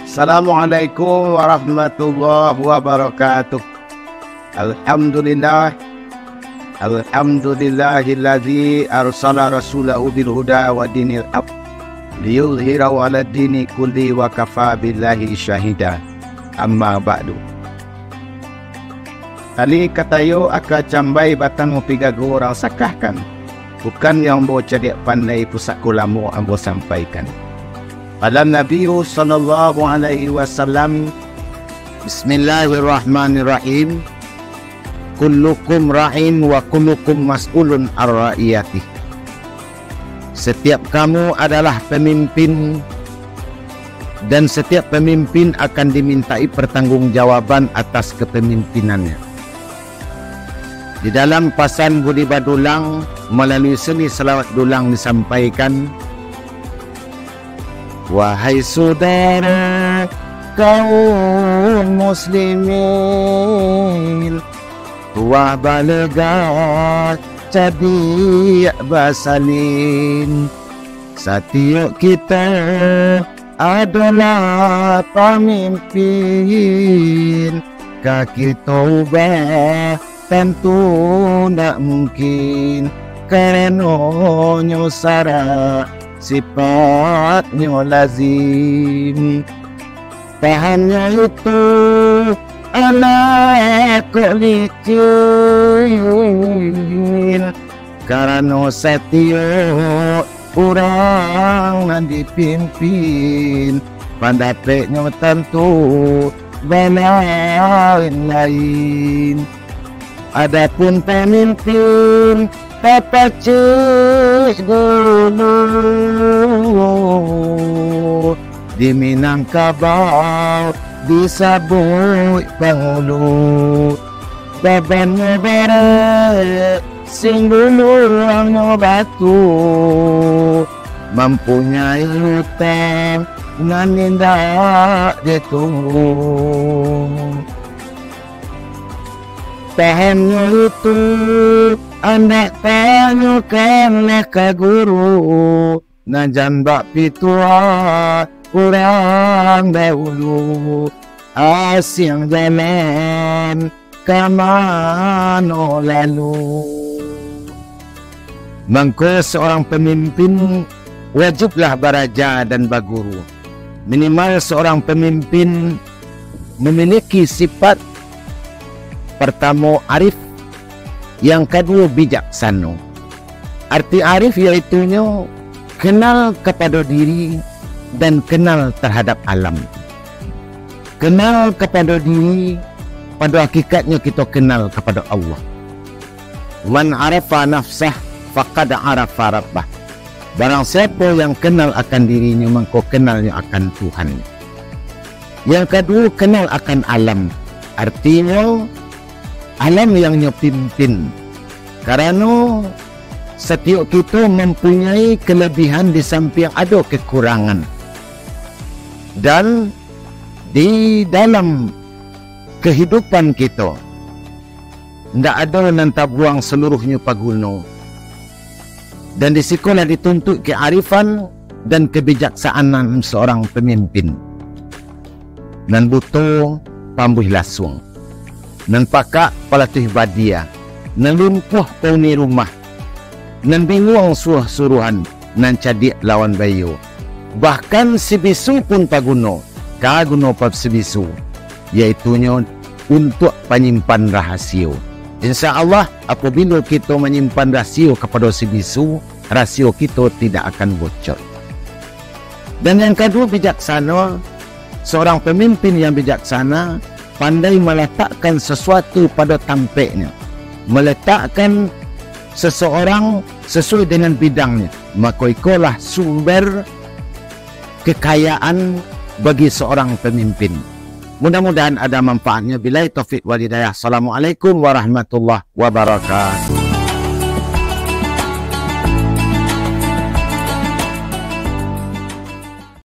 Assalamualaikum warahmatullahi wabarakatuh. Alhamdulillah. Alhamdulillahilladzi arsala rasulahu bil huda wa dinil haq liyuzhirahu 'ala dini kulli wa kafa billahi syahida. Amma ba'du. Kali katayo aka cambai batang pigago orang sakahkan. Bukan yang mau jadi pandai pusat kulamu ambo sampaikan. Pada Nabi sallallahu alaihi wasallam, Bismillahirrahmanirrahim. Kullukum ra'in wa kullukum mas'ulun ar-ra'iyatih. Setiap kamu adalah pemimpin dan setiap pemimpin akan dimintai pertanggungjawaban atas kepemimpinannya. Di dalam pasan Budi Badulang melalui seni selawat dulang disampaikan, wahai saudara kaum muslimin, tua balagat cabi basalin, setiap kita adalah pemimpin, kaki taubah tentu tak mungkin karena nyusara sifatnya lazim. Tahannya itu anak kelicin, karena setiap orang dipimpin pada peknya tentu benar lain. Adapun pemimpin terpecik dulu di Minangkabau disabui penghulu beben bere sing dulu batu mempunyai hutang nan indah ditunggu. Tahannya itu anak tanya kena ke guru najan bak pitua kurang dahulu asyang zaman kamano lalu. Maka seorang pemimpin wajiblah baraja dan baguru. Minimal seorang pemimpin memiliki sifat pertama arif, yang kedua bijaksana. Arti arif iaitunya kenal kepada diri dan kenal terhadap alam. Kenal kepada diri, pada hakikatnya kita kenal kepada Allah. Man arafa nafsah faqad arafa rabbah. Barang siapa yang kenal akan dirinya, maka kenalnya akan Tuhan. Yang kedua, kenal akan alam. Artinya alam yang nyepimpin, karena setiap kita mempunyai kelebihan di samping ada kekurangan, dan di dalam kehidupan kita tidak ada nanti buang seluruhnya paguno, dan di sekolah dituntut kearifan dan kebijaksanaan seorang pemimpin, dan butuh pambuh lasung nan pakak pelatih badia, nan lumpuh penghuni rumah, nan bingung suruhan, nan cadik lawan bayu. Bahkan si bisu pun paguno, kaguno pap si bisu, iaitunya untuk penyimpan rahasia. InsyaAllah apabila kita menyimpan rahasia kepada si bisu, rahasia kita tidak akan bocor. Dan yang kedua, bijaksana. Seorang pemimpin yang bijaksana pandai meletakkan sesuatu pada tampaknya, meletakkan seseorang sesuai dengan bidangnya, maka itulah sumber kekayaan bagi seorang pemimpin. Mudah-mudahan ada manfaatnya. Billahi taufiq wal hidayah. Assalamualaikum warahmatullahi wabarakatuh.